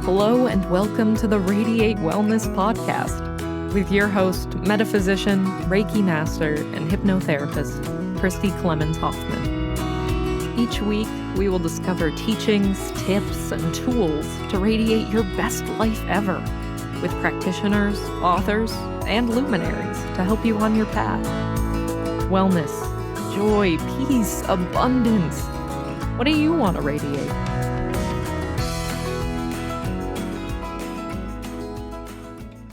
Hello and welcome to the Radiate Wellness Podcast with your host, metaphysician, Reiki master, and hypnotherapist, Christy Clemens Hoffman. Each week, we will discover teachings, tips, and tools to radiate your best life ever with practitioners, authors, and luminaries to help you on your path. Wellness, joy, peace, abundance. What do you want to radiate?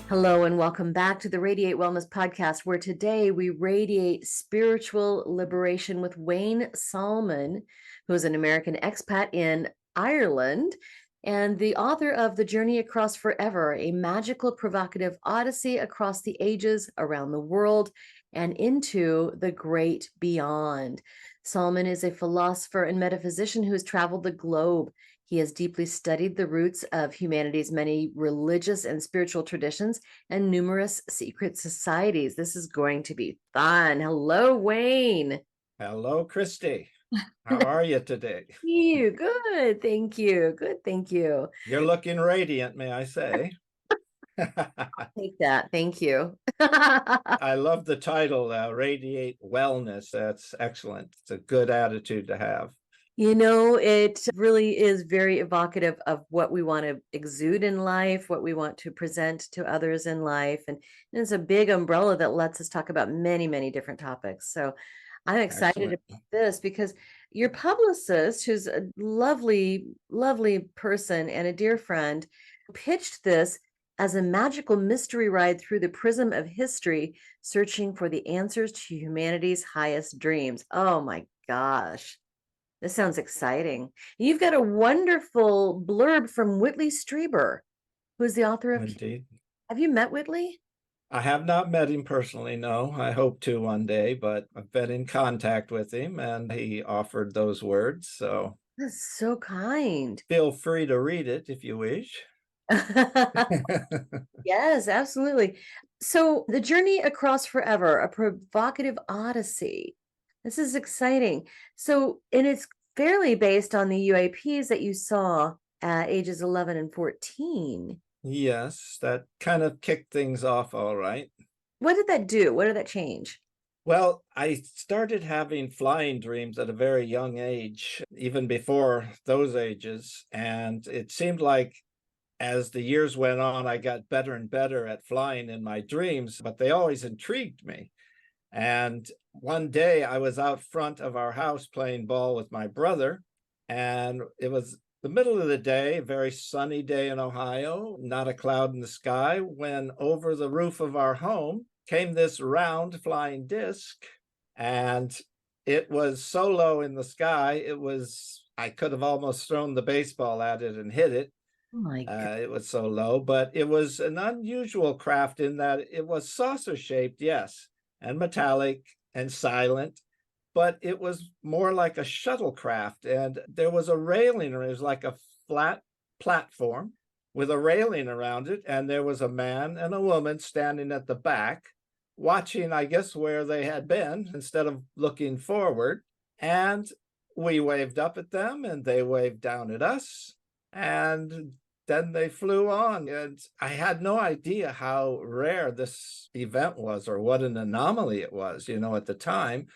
Hello and welcome back to the Radiate Wellness Podcast, where today we radiate spiritual liberation with Wayne Saalman, who is an American expat in Ireland and the author of The Journey Across Forever, a magical provocative odyssey across the ages, around the world, and into the great beyond. Saalman is a philosopher and metaphysician who has traveled the globe. He has deeply studied the roots of humanity's many religious and spiritual traditions and numerous secret societies. This is going to be fun. Hello, Wayne. Hello, Christy. How are you today? You good? Thank you. Good, thank you. You're looking radiant, may I say? I'll take that. Thank you. I love the title, Radiate Wellness. That's excellent. It's a good attitude to have. You know, it really is very evocative of what we want to exude in life, what we want to present to others in life. And it's a big umbrella that lets us talk about many, many different topics. So I'm excited about this because your publicist, who's a lovely, lovely person and a dear friend, pitched this as a magical mystery ride through the prism of history, searching for the answers to humanity's highest dreams. Oh my gosh. This sounds exciting. You've got a wonderful blurb from Whitley Strieber, who's the author of... Indeed. Have you met Whitley? I have not met him personally, no. I hope to one day, but I've been in contact with him and he offered those words. So That's so kind. feel free to read it if you wish. Yes, absolutely. So The Journey Across Forever, a provocative odyssey. This is exciting. So, and it's fairly based on the UAPs that you saw at ages 11 and 14. Yes, that kind of kicked things off all right. What did that do? What did that change? Well, I started having flying dreams at a very young age, even before those ages. And it seemed like as the years went on, I got better and better at flying in my dreams, but they always intrigued me. And one day I was out front of our house playing ball with my brother, and it was the middle of the day, a very sunny day in Ohio, not a cloud in the sky, when over the roof of our home came this round flying disc, and it was so low in the sky, I could have almost thrown the baseball at it and hit it. Oh my God. It was so low, but it was an unusual craft in that it was saucer shaped, yes, and metallic and silent, but it was more like a shuttlecraft. And there was a railing, or it was like a flat platform with a railing around it. And there was a man and a woman standing at the back, watching, I guess, where they had been instead of looking forward. And we waved up at them and they waved down at us. And then they flew on, and I had no idea how rare this event was or what an anomaly it was, at the time.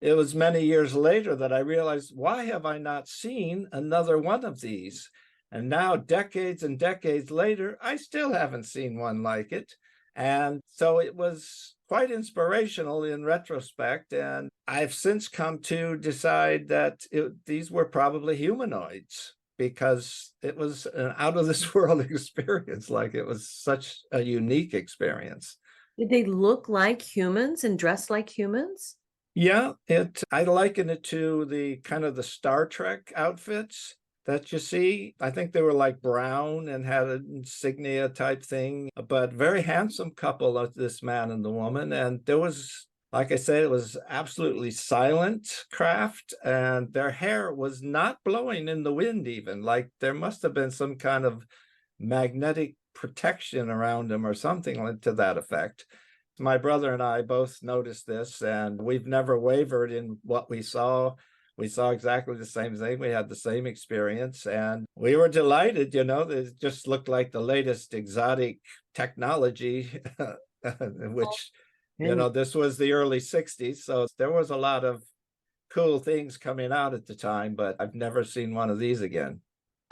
It was many years later that I realized, why have I not seen another one of these? And now, decades and decades later, I still haven't seen one like it. And so it was quite inspirational in retrospect. And I've since come to decide that these were probably humanoids, because it was an out of this world experience. Like, it was such a unique experience. Did they look like humans and dress like humans? Yeah, I liken it to the kind of the Star Trek outfits that you see. I think they were like brown and had an insignia type thing, but very handsome couple of this man and the woman. And there was, like I said, it was absolutely silent craft, and their hair was not blowing in the wind even. Like, there must have been some kind of magnetic protection around them or something to that effect. My brother and I both noticed this, and we've never wavered in what we saw. We saw exactly the same thing. We had the same experience, and we were delighted. It just looked like the latest exotic technology, which, And this was the early 60s. So there was a lot of cool things coming out at the time, but I've never seen one of these again.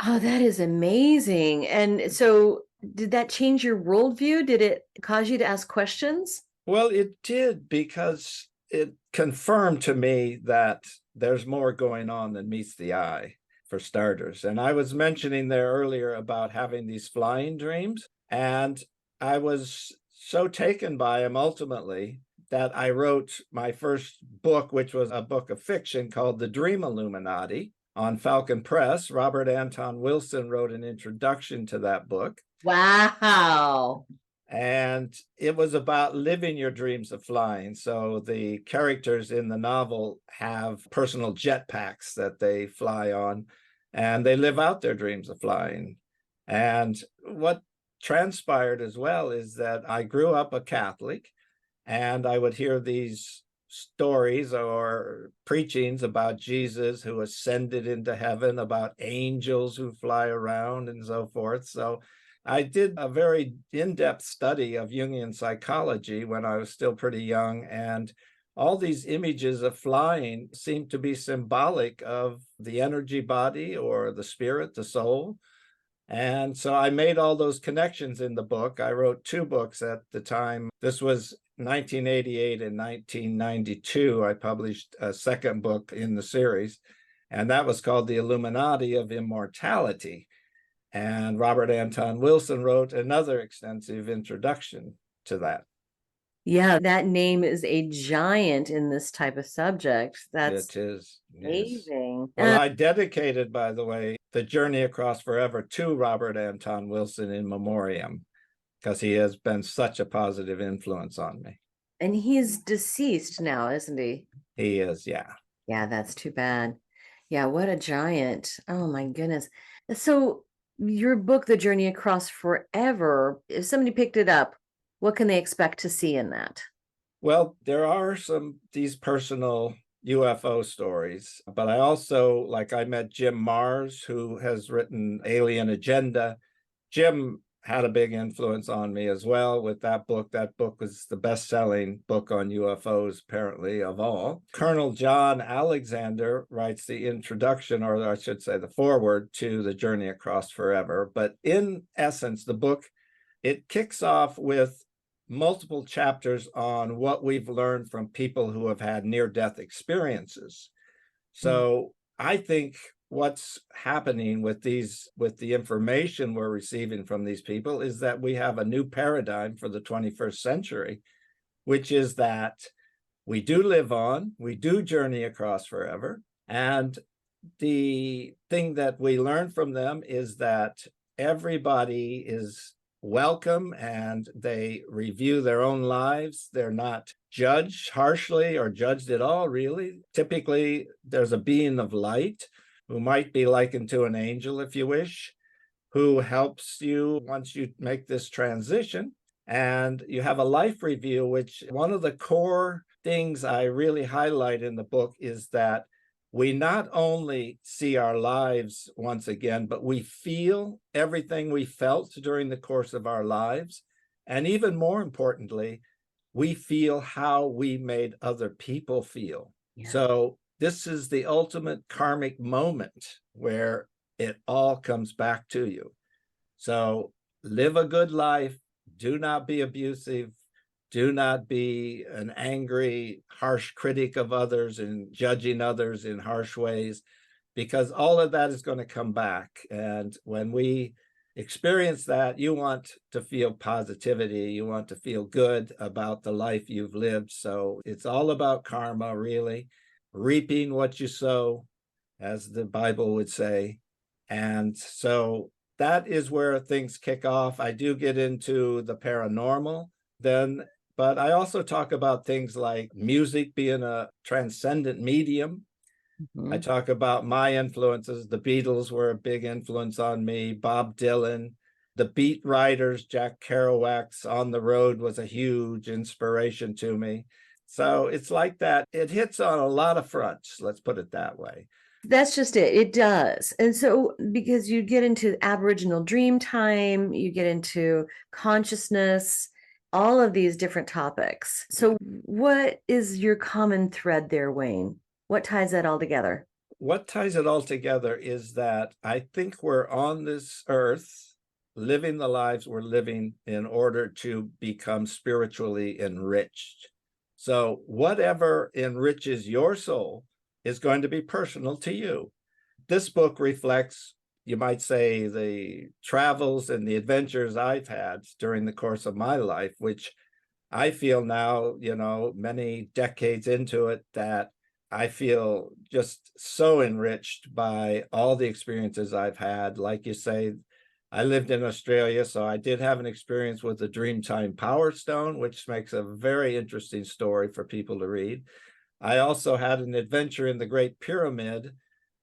oh, that is amazing. And so did that change your worldview? Did it cause you to ask questions? Well, it did, because it confirmed to me that there's more going on than meets the eye, for starters. And I was mentioning there earlier about having these flying dreams, and I was so taken by them ultimately that I wrote my first book, which was a book of fiction called The Dream Illuminati, on Falcon Press. Robert Anton Wilson wrote an introduction to that book. Wow. And it was about living your dreams of flying. So the characters in the novel have personal jetpacks that they fly on, and they live out their dreams of flying. And what transpired as well is that I grew up a Catholic, and I would hear these stories or preachings about Jesus who ascended into heaven, about angels who fly around, and so forth. So I did a very in-depth study of Jungian psychology when I was still pretty young, and all these images of flying seemed to be symbolic of the energy body or the spirit, the soul. And so I made all those connections in the book. I wrote two books at the time. This was 1988 and 1992. I published a second book in the series, and that was called The Illuminati of Immortality. And Robert Anton Wilson wrote another extensive introduction to that. Yeah, that name is a giant in this type of subject. That's It is. amazing. Well, I dedicated, by the way, The Journey Across Forever to Robert Anton Wilson in memoriam, because he has been such a positive influence on me. And he's deceased now, isn't he? He is, yeah. Yeah, that's too bad. Yeah, what a giant. Oh my goodness. So your book, The Journey Across Forever, if somebody picked it up, what can they expect to see in that? Well, there are these personal UFO stories, but I also, like, I met Jim Marrs, who has written Alien Agenda. Jim had a big influence on me as well with that book. That book was the best-selling book on UFOs, apparently, of all. Colonel John Alexander writes the introduction, or I should say the foreword, to The Journey Across Forever. But in essence, the book, it kicks off with multiple chapters on what we've learned from people who have had near-death experiences. So I think what's happening with the information we're receiving from these people is that we have a new paradigm for the 21st century, which is that we do live on, we do journey across forever. And the thing that we learn from them is that everybody is welcome, and they review their own lives. They're not judged harshly or judged at all, really. Typically, there's a being of light who might be likened to an angel, if you wish, who helps you once you make this transition. And you have a life review, which one of the core things I really highlight in the book is that we not only see our lives once again, but we feel everything we felt during the course of our lives. And even more importantly, we feel how we made other people feel. Yeah. So this is the ultimate karmic moment where it all comes back to you. So live a good life. Do not be abusive. Do not be an angry, harsh critic of others and judging others in harsh ways, because all of that is going to come back. And when we experience that, you want to feel positivity. You want to feel good about the life you've lived. So it's all about karma, really, reaping what you sow, as the Bible would say. And so that is where things kick off. I do get into the paranormal then, but I also talk about things like music being a transcendent medium. Mm-hmm. I talk about my influences. The Beatles were a big influence on me, Bob Dylan, the beat writers, Jack Kerouac's On the Road was a huge inspiration to me. So it's like that. It hits on a lot of fronts, let's put it that way. That's just it. It does. And so, because you get into Aboriginal dream time, you get into consciousness, all of these different topics. So, what is your common thread there, Wayne? What ties that all together? What ties it all together is that I think we're on this earth living the lives we're living in order to become spiritually enriched. So whatever enriches your soul is going to be personal to you. This book reflects, you might say, the travels and the adventures I've had during the course of my life, which I feel now, many decades into it, that I feel just so enriched by all the experiences I've had. Like you say, I lived in Australia, so I did have an experience with the Dreamtime Power Stone, which makes a very interesting story for people to read. I also had an adventure in the Great Pyramid,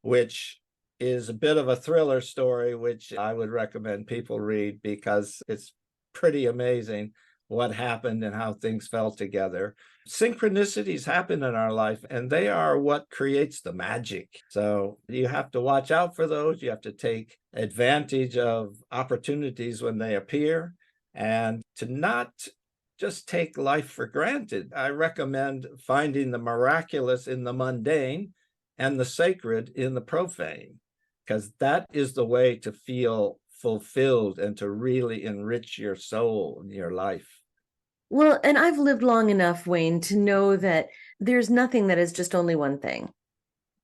which is a bit of a thriller story, which I would recommend people read because it's pretty amazing what happened and how things fell together. Synchronicities happen in our life, and they are what creates the magic. So you have to watch out for those. You have to take advantage of opportunities when they appear, and to not just take life for granted. I recommend finding the miraculous in the mundane and the sacred in the profane, because that is the way to feel fulfilled and to really enrich your soul and your life. Well, and I've lived long enough, Wayne, to know that there's nothing that is just only one thing,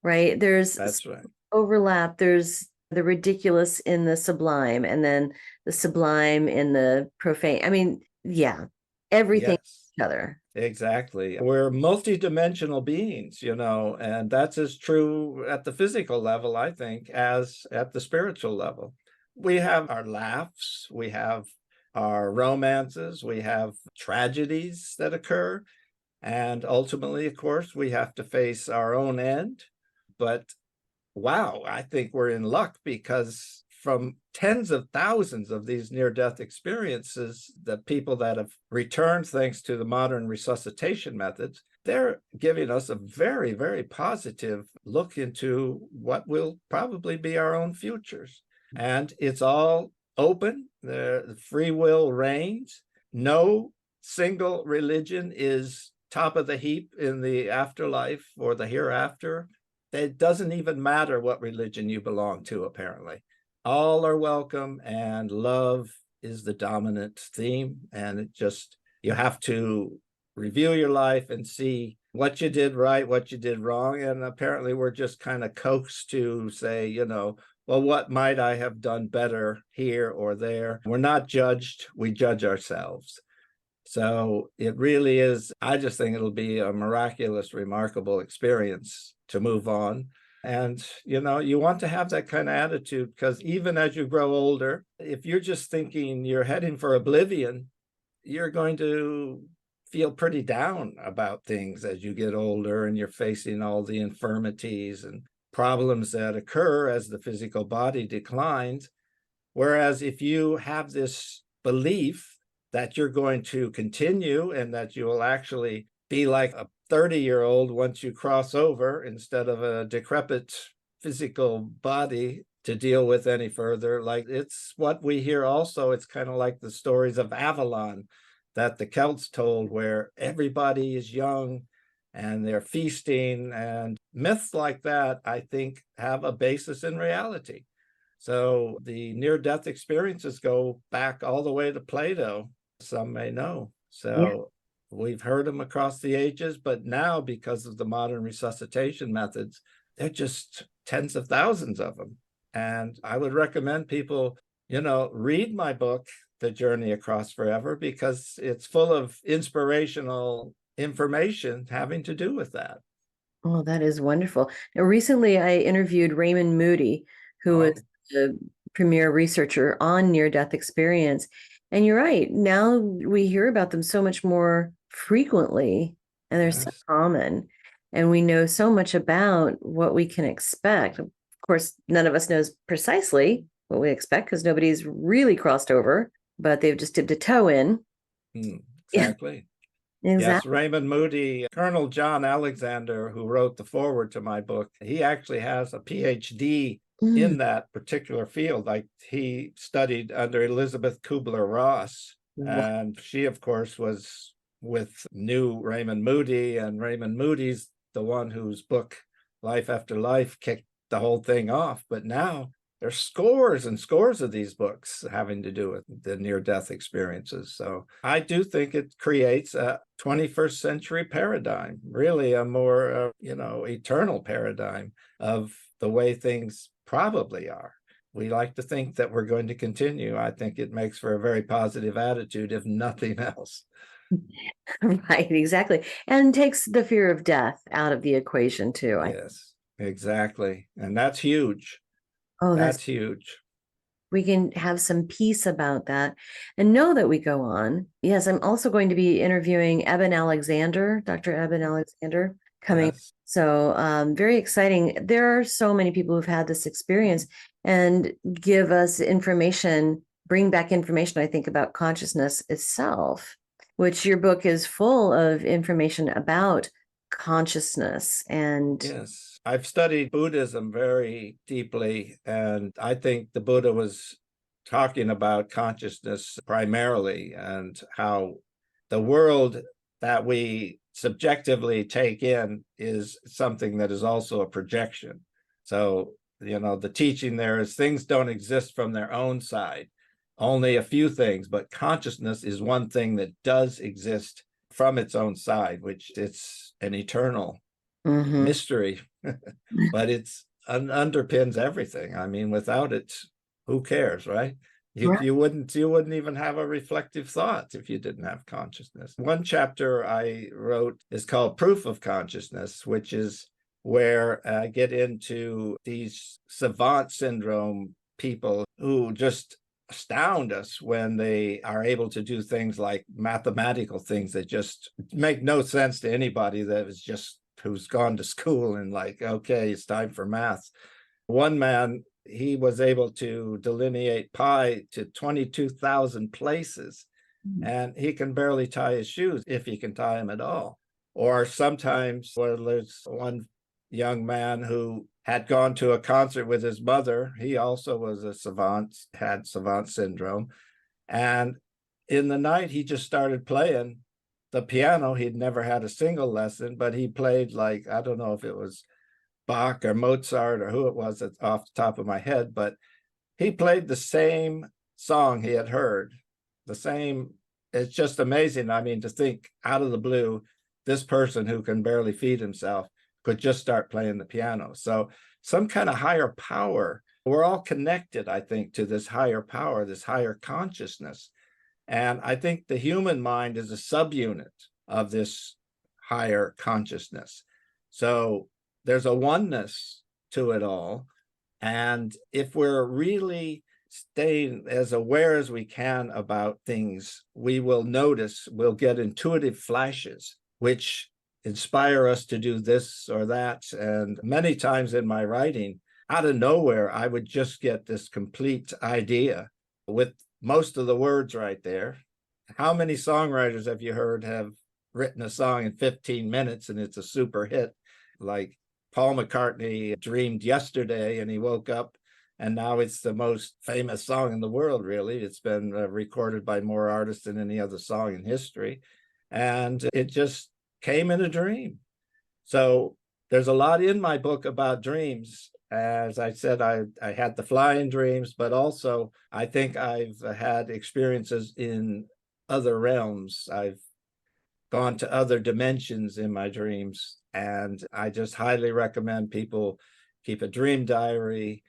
right? That's right. Overlap. There's the ridiculous in the sublime, and then the sublime in the profane. I mean, yeah, everything each other. Exactly. We're multidimensional beings, and that's as true at the physical level, I think, as at the spiritual level. We have our laughs, we have our romances, we have tragedies that occur, and ultimately, of course, we have to face our own end. But wow, I think we're in luck, because from tens of thousands of these near-death experiences, the people that have returned thanks to the modern resuscitation methods, they're giving us a very, very positive look into what will probably be our own futures. And it's all open. The free will reigns. No single religion is top of the heap in the afterlife or the hereafter. It doesn't even matter what religion you belong to, apparently. All are welcome, and love is the dominant theme. And you have to review your life and see what you did right, what you did wrong. And apparently we're just kind of coaxed to say, well, what might I have done better here or there? We're not judged, we judge ourselves. So it really is, I just think it'll be a miraculous, remarkable experience to move on. And, you want to have that kind of attitude, because even as you grow older, if you're just thinking you're heading for oblivion, you're going to feel pretty down about things as you get older, and you're facing all the infirmities and problems that occur as the physical body declines. Whereas if you have this belief that you're going to continue and that you will actually be like a 30-year-old once you cross over, instead of a decrepit physical body to deal with any further, like it's what we hear also. It's kind of like the stories of Avalon that the Celts told, where everybody is young and they're feasting, and myths like that, I think, have a basis in reality. So the near-death experiences go back all the way to Plato, some may know. So we've heard them across the ages, but now, because of the modern resuscitation methods, they're just tens of thousands of them. And I would recommend people, read my book, The Journey Across Forever, because it's full of inspirational information having to do with that. Oh, that is wonderful. Now, recently I interviewed Raymond Moody, who is the premier researcher on near-death experience. And you're right. Now we hear about them so much more frequently, and they're so common. And we know so much about what we can expect. Of course, none of us knows precisely what we expect, because nobody's really crossed over, but they've just dipped a toe in. Exactly. Yes, Exactly. Raymond Moody, Colonel John Alexander, who wrote the foreword to my book, he actually has a PhD Mm, in that particular field. Like he studied under Elizabeth Kubler-Ross, wow. and she, of course, knew Raymond Moody, and Raymond Moody's the one whose book Life After Life kicked the whole thing off. But now there's scores and scores of these books having to do with the near-death experiences. So I do think it creates a 21st century paradigm, really a more, eternal paradigm of the way things probably are. We like to think that we're going to continue. I think it makes for a very positive attitude, if nothing else. Right, exactly. And takes the fear of death out of the equation too. Yes, exactly. And that's huge. Oh, That's huge. we can have some peace about that and know that we go on. Yes, I'm also going to be interviewing Eben Alexander, Dr. Eben Alexander, coming. Yes. So very exciting. There are so many people who've had this experience and give us information, bring back information, I think, about consciousness itself, which your book is full of information about consciousness. And Yes, I've studied Buddhism very deeply, and I think the Buddha was talking about consciousness primarily and how the world that we subjectively take in is something that is also a projection. So, the teaching there is things don't exist from their own side, only a few things, but consciousness is one thing that does exist from its own side, which it's an eternal Mhm. mystery, but it's underpins everything. I mean, without it, who cares, right? You, Right. you wouldn't even have a reflective thought if you didn't have consciousness. One chapter I wrote is called Proof of Consciousness, which is where I get into these savant syndrome people who just astound us when they are able to do things like mathematical things that just make no sense to anybody that is just who's gone to school and like, okay, it's time for math. One man, he was able to delineate pi to 22,000 places, and he can barely tie his shoes if he can tie them at all. Or sometimes, well, there's one young man who had gone to a concert with his mother. He also was a savant, had savant syndrome. And in the night, he just started playing the piano. He'd never had a single lesson, but he played like, I don't know if it was Bach or Mozart or who it was off the top of my head, but he played the same song he had heard, the same. It's just amazing. I mean, to think out of the blue, this person who can barely feed himself could just start playing the piano. So some kind of higher power. We're all connected, I think, to this higher power, this higher consciousness. And I think the human mind is a subunit of this higher consciousness. So there's a oneness to it all. And if we're really staying as aware as we can about things, we will notice, we'll get intuitive flashes, which inspire us to do this or that. And many times in my writing, out of nowhere, I would just get this complete idea with most of the words right there. How many songwriters have you heard have written a song in 15 minutes and it's a super hit? Like Paul McCartney dreamed yesterday and he woke up and now it's the most famous song in the world, really. It's been recorded by more artists than any other song in history. And it just came in a dream. So there's a lot in my book about dreams. As I said, I had the flying dreams, but also I think I've had experiences in other realms. I've gone to other dimensions in my dreams. And I just highly recommend people keep a dream diary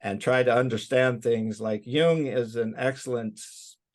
and try to understand things. Like Jung is an excellent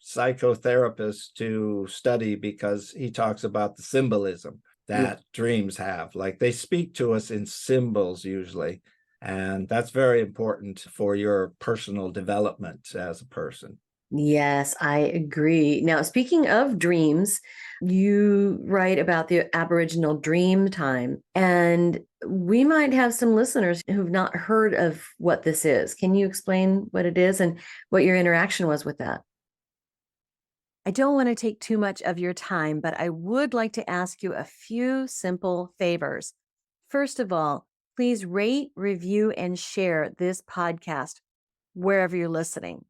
psychotherapist to study because he talks about the symbolism that dreams have. Like they speak to us in symbols usually. And that's very important for your personal development as a person. Yes, I agree. Now, speaking of dreams, you write about the Aboriginal dream time, and we might have some listeners who've not heard of what this is. Can you explain what it is and what your interaction was with that? I don't want to take too much of your time, but I would like to ask you a few simple favors. First of all, please rate, review, and share this podcast wherever you're listening.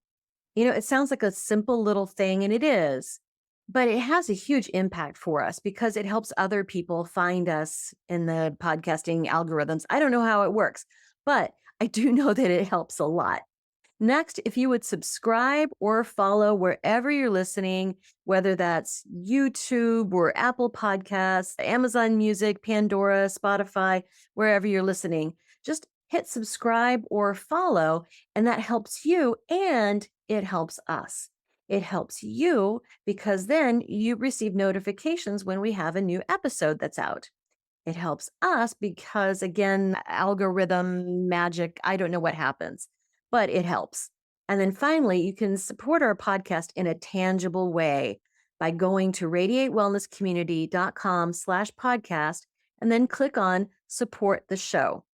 It sounds like a simple little thing, and it is, but it has a huge impact for us because it helps other people find us in the podcasting algorithms. I don't know how it works, but I do know that it helps a lot. Next, if you would subscribe or follow wherever you're listening, whether that's YouTube or Apple Podcasts, Amazon Music, Pandora, Spotify, wherever you're listening, just hit subscribe or follow, and that helps you and it helps us. It helps you because then you receive notifications when we have a new episode that's out. It helps us because, again, algorithm magic, I don't know what happens, but it helps. And then finally, you can support our podcast in a tangible way by going to radiatewellnesscommunity.com/podcast and then click on support the show.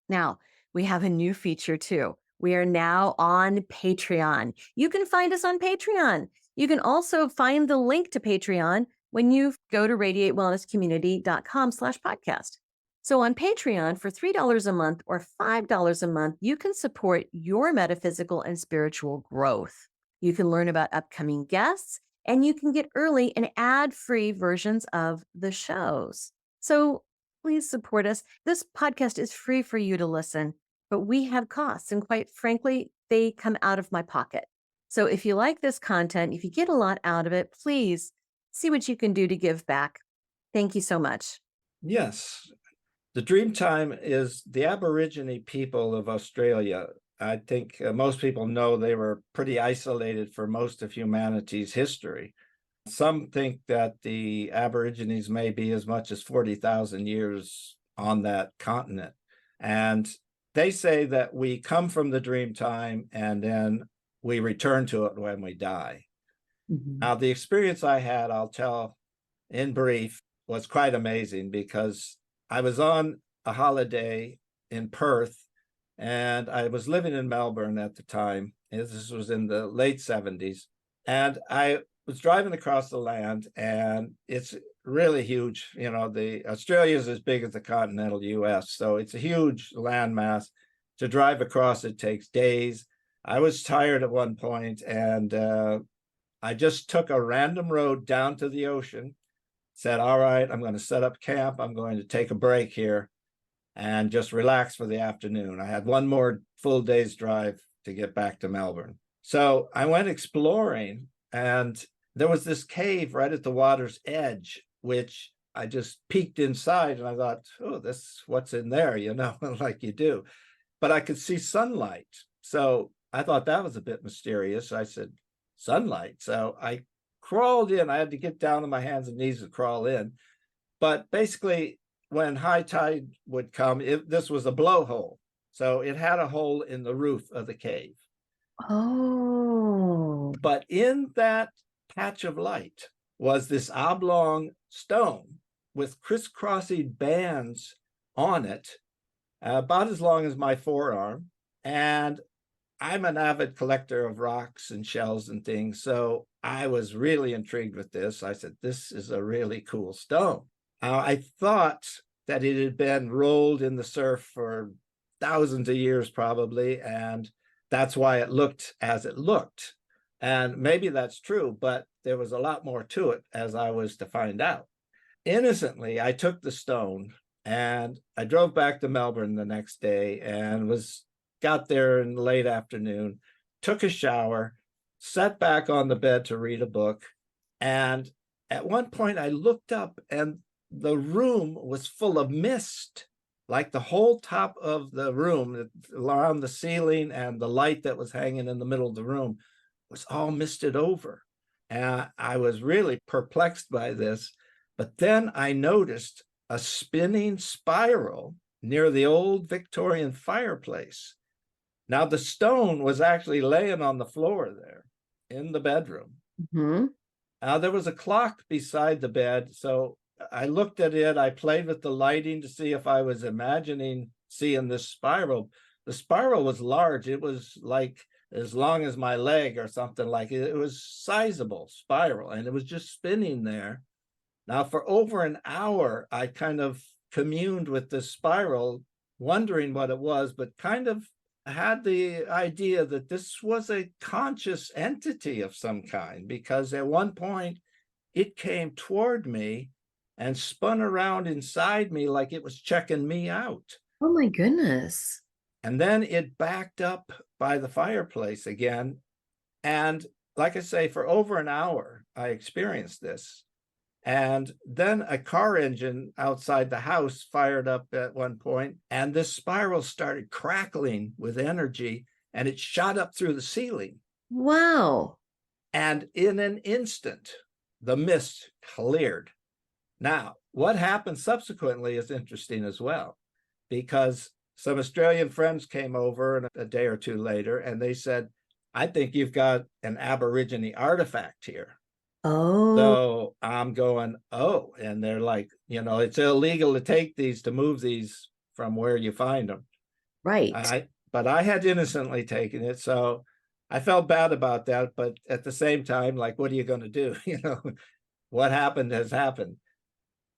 Now, we have a new feature too. We are now on Patreon. You can find us on Patreon. You can also find the link to Patreon when you go to radiatewellnesscommunity.com/podcast. So on Patreon for $3 a month or $5 a month, you can support your metaphysical and spiritual growth. You can learn about upcoming guests and you can get early and ad-free versions of the shows. So please support us. This podcast is free for you to listen, but we have costs, and quite frankly, they come out of my pocket. So if you like this content, if you get a lot out of it, please see what you can do to give back. Thank you so much. Yes. The Dreamtime is the Aborigine people of Australia. I think most people know they were pretty isolated for most of humanity's history. Some think that the Aborigines may be as much as 40,000 years on that continent. And they say that we come from the Dreamtime and then we return to it when we die. Mm-hmm. Now, the experience I had, I'll tell in brief, was quite amazing because I was on a holiday in Perth and I was living in Melbourne at the time. This was in the late 70s. And I was driving across the land, and it's really huge. The Australia is as big as the continental US. So it's a huge landmass. To drive across it takes days. I was tired at one point, and I just took a random road down to the ocean, said, all right, I'm going to set up camp. I'm going to take a break here and just relax for the afternoon. I had one more full day's drive to get back to Melbourne. So I went exploring, and there was this cave right at the water's edge, which I just peeked inside and I thought, oh, this what's in there, like you do. But I could see sunlight. So I thought that was a bit mysterious. I said, sunlight. So I crawled in. I had to get down on my hands and knees to crawl in. But basically, when high tide would come, this was a blowhole. So it had a hole in the roof of the cave. Oh. But in that patch of light was this oblong stone with crisscrossing bands on it, about as long as my forearm. And I'm an avid collector of rocks and shells and things. So I was really intrigued with this. I said, this is a really cool stone. I thought that it had been rolled in the surf for thousands of years, probably. And that's why it looked as it looked. And maybe that's true, but there was a lot more to it, as I was to find out. Innocently, I took the stone and I drove back to Melbourne the next day and got there in the late afternoon, took a shower, sat back on the bed to read a book. And at one point I looked up and the room was full of mist, like the whole top of the room, around the ceiling and the light that was hanging in the middle of the room was all misted over. And I was really perplexed by this. But then I noticed a spinning spiral near the old Victorian fireplace. Now, the stone was actually laying on the floor there in the bedroom. Mm-hmm. Now, there was a clock beside the bed. So I looked at it. I played with the lighting to see if I was imagining seeing this spiral. the spiral was large. It was like as long as my leg or something like it. It was sizable spiral, and it was just spinning there. Now, for over an hour, I kind of communed with this spiral, wondering what it was, but kind of had the idea that this was a conscious entity of some kind, because at one point it came toward me and spun around inside me like it was checking me out. Oh my goodness. And then it backed up by the fireplace again. And like I say, for over an hour, I experienced this. And then a car engine outside the house fired up at one point, and this spiral started crackling with energy, and it shot up through the ceiling. Wow. And in an instant, the mist cleared. Now, what happened subsequently is interesting as well, because some Australian friends came over a day or two later, and they said, I think you've got an Aborigine artifact here. Oh, So I'm going, oh, and they're like, it's illegal to take these, to move these from where you find them. right. But I had innocently taken it. So I felt bad about that. But at the same time, like, what are you going to do? What happened has happened.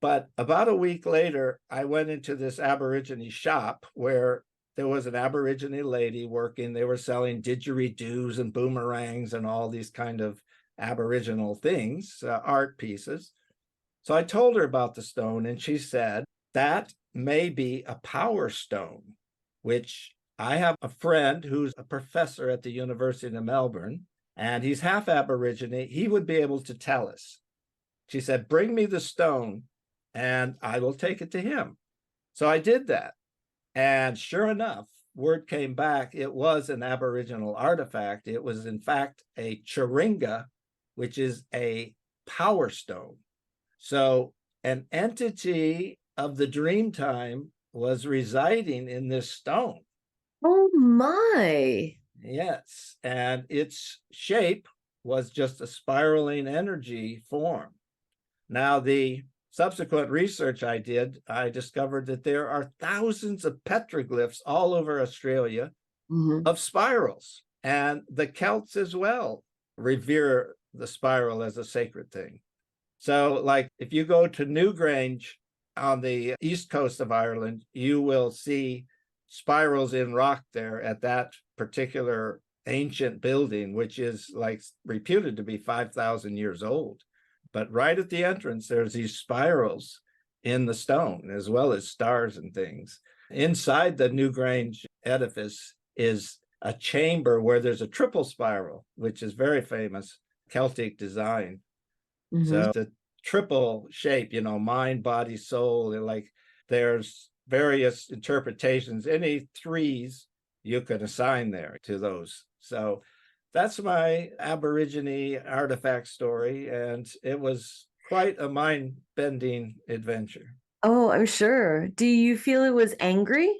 But about a week later, I went into this Aborigine shop where there was an Aborigine lady working. They were selling didgeridoos and boomerangs and all these kind of Aboriginal things, art pieces. So I told her about the stone, and she said, that may be a power stone, which I have a friend who's a professor at the University of Melbourne, and he's half Aborigine. He would be able to tell us. She said, bring me the stone, and I will take it to him. So I did that. And sure enough, word came back, it was an Aboriginal artifact. It was, in fact, a chiringa, which is a power stone. So an entity of the dream time was residing in this stone. Oh my. Yes, and its shape was just a spiraling energy form. Now, the subsequent research I did, I discovered that there are thousands of petroglyphs all over Australia of spirals, and the Celts as well revere the spiral as a sacred thing. So, like, if you go to Newgrange on the east coast of Ireland, you will see spirals in rock there at that particular ancient building, which is like reputed to be 5,000 years old. But right at the entrance, there's these spirals in the stone, as well as stars and things. Inside the Newgrange edifice is a chamber where there's a triple spiral, which is very famous Celtic design. So the triple shape, mind, body, soul, and like there's various interpretations. Any threes you could assign there to those. So that's my Aborigine artifact story, and it was quite a mind-bending adventure. Oh, I'm sure. Do you feel it was angry?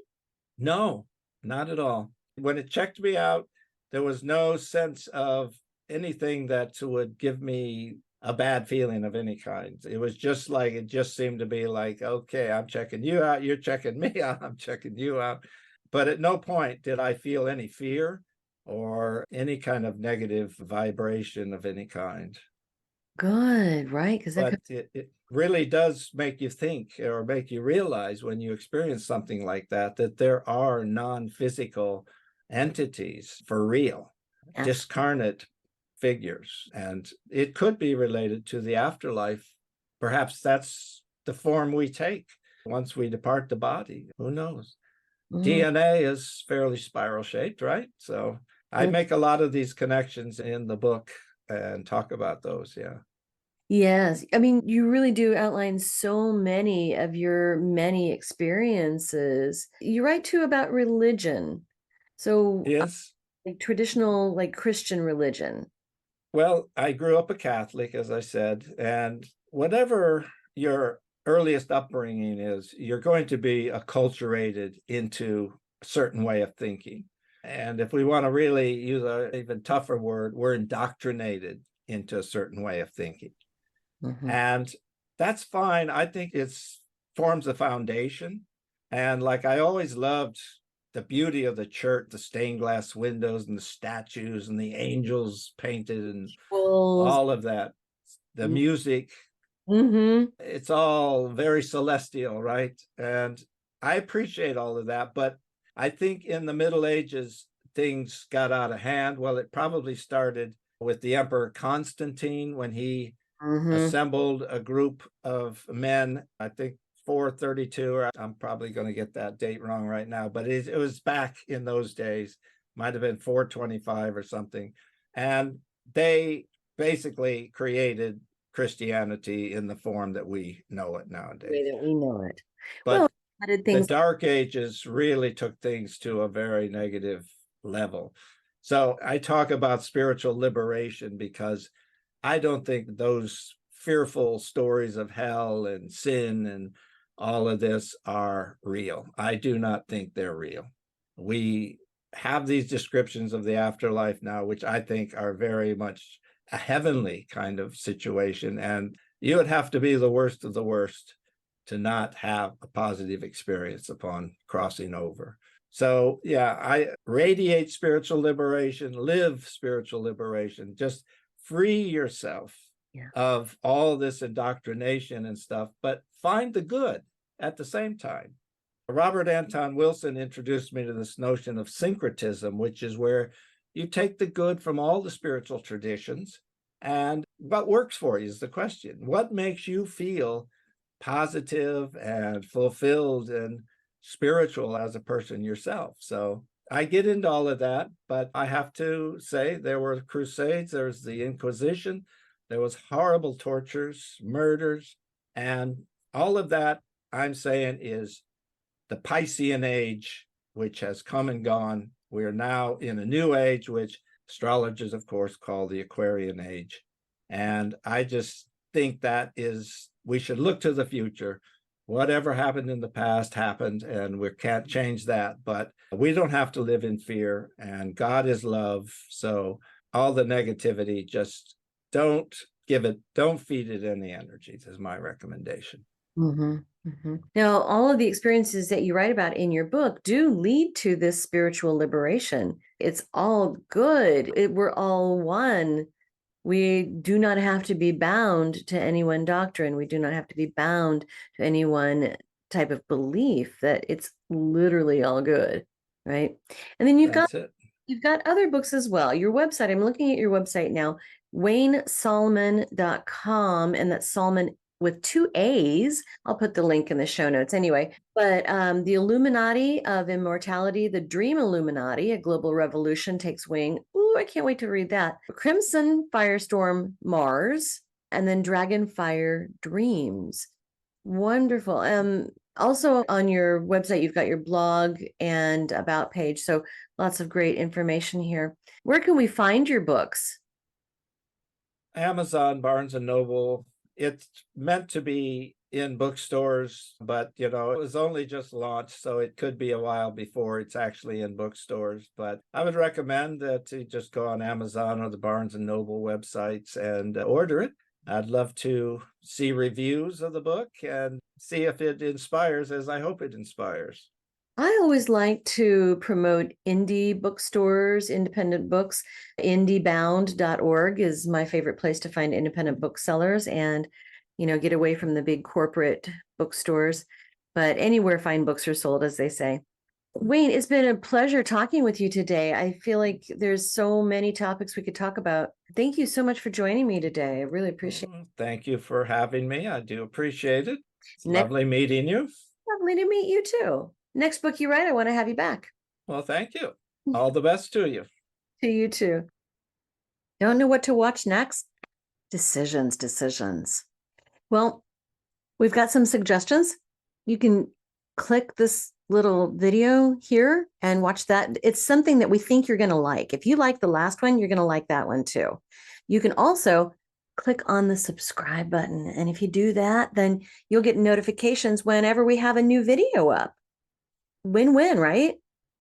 No, not at all. When it checked me out, there was no sense of anything that would give me a bad feeling of any kind. It was just like, it just seemed to be like, okay, I'm checking you out, you're checking me out, I'm checking you out. But at no point did I feel any fear or any kind of negative vibration of any kind. Good, right? Because But it really does make you think, or make you realize when you experience something like that there are non-physical entities for real, discarnate figures, and it could be related to the afterlife. Perhaps that's the form we take once we depart the body. Who knows? DNA is fairly spiral shaped, right? So I make a lot of these connections in the book and talk about those. Yeah. Yes. I mean, you really do outline so many of your many experiences. You write too about religion. So, Yes. like traditional, like Christian religion. Well, I grew up a Catholic, as I said, and whatever your earliest upbringing is, you're going to be acculturated into a certain way of thinking. And if we want to really use an even tougher word, we're indoctrinated into a certain way of thinking. And that's fine. I think it forms a foundation. And like I always loved the beauty of the church, the stained glass windows and the statues and the angels painted and all of that, the music, it's all very celestial, right? And I appreciate all of that, but I think in the Middle Ages, things got out of hand. Well, it probably started with the Emperor Constantine when he assembled a group of men, I think 432, or I'm probably going to get that date wrong right now, but it was back in those days, might have been 425 or something. And they basically created Christianity in the form that we know it nowadays. The way that we know it. But well, things the Dark Ages really took things to a very negative level. So I talk about spiritual liberation because I don't think those fearful stories of hell and sin and all of this are real. I do not think they're real. We have these descriptions of the afterlife now, which I think are very much a heavenly kind of situation. And you would have to be the worst of the worst to not have a positive experience upon crossing over. So, yeah, I radiate spiritual liberation, live spiritual liberation, just free yourself of all this indoctrination and stuff, but find the good at the same time. Robert Anton Wilson introduced me to this notion of syncretism, which is where you take the good from all the spiritual traditions and what works for you is the question. What makes you feel positive and fulfilled and spiritual as a person yourself? So I get into all of that, but I have to say there were crusades, there was the Inquisition, there was horrible tortures, murders, and all of that I'm saying is the Piscean age, which has come and gone. We are now in a new age, which astrologers, of course, call the Aquarian age. And I just think that is, we should look to the future. Whatever happened in the past happened, and we can't change that, but we don't have to live in fear, and God is love. So all the negativity, just don't feed it any energies is my recommendation. Now, all of the experiences that you write about in your book do lead to this spiritual liberation. It's all good. We're all one. We do not have to be bound to any one doctrine. We do not have to be bound to any one type of belief, that it's literally all good, right? And then you've got other books as well. Your website, I'm looking at your website now, WayneSaalman.com, and that's Saalman with 2 A's. I'll put the link in the show notes anyway. But the Illuminati of Immortality, the Dream Illuminati, a global revolution takes wing. Ooh, I can't wait to read that. Crimson Firestorm Mars, and then Dragonfire Dreams. Wonderful. Also on your website, you've got your blog and about page. So lots of great information here. Where can we find your books? Amazon, Barnes and Noble. It's meant to be in bookstores, but it was only just launched, so it could be a while before it's actually in bookstores. But I would recommend that to just go on Amazon or the Barnes and Noble websites and order it. I'd love to see reviews of the book and see if it inspires, as I hope it inspires. I always like to promote indie bookstores, independent books. Indiebound.org is my favorite place to find independent booksellers and, get away from the big corporate bookstores. But anywhere fine books are sold, as they say. Wayne, it's been a pleasure talking with you today. I feel like there's so many topics we could talk about. Thank you so much for joining me today. I really appreciate it. Thank you for having me. I do appreciate it. It's lovely meeting you. Lovely to meet you too. Next book you write, I want to have you back. Well, thank you. All the best to you. To you too. Don't know what to watch next? Decisions. Well, we've got some suggestions. You can click this little video here and watch that. It's something that we think you're going to like. If you like the last one, you're going to like that one too. You can also click on the subscribe button. And if you do that, then you'll get notifications whenever we have a new video up. Win-win, right?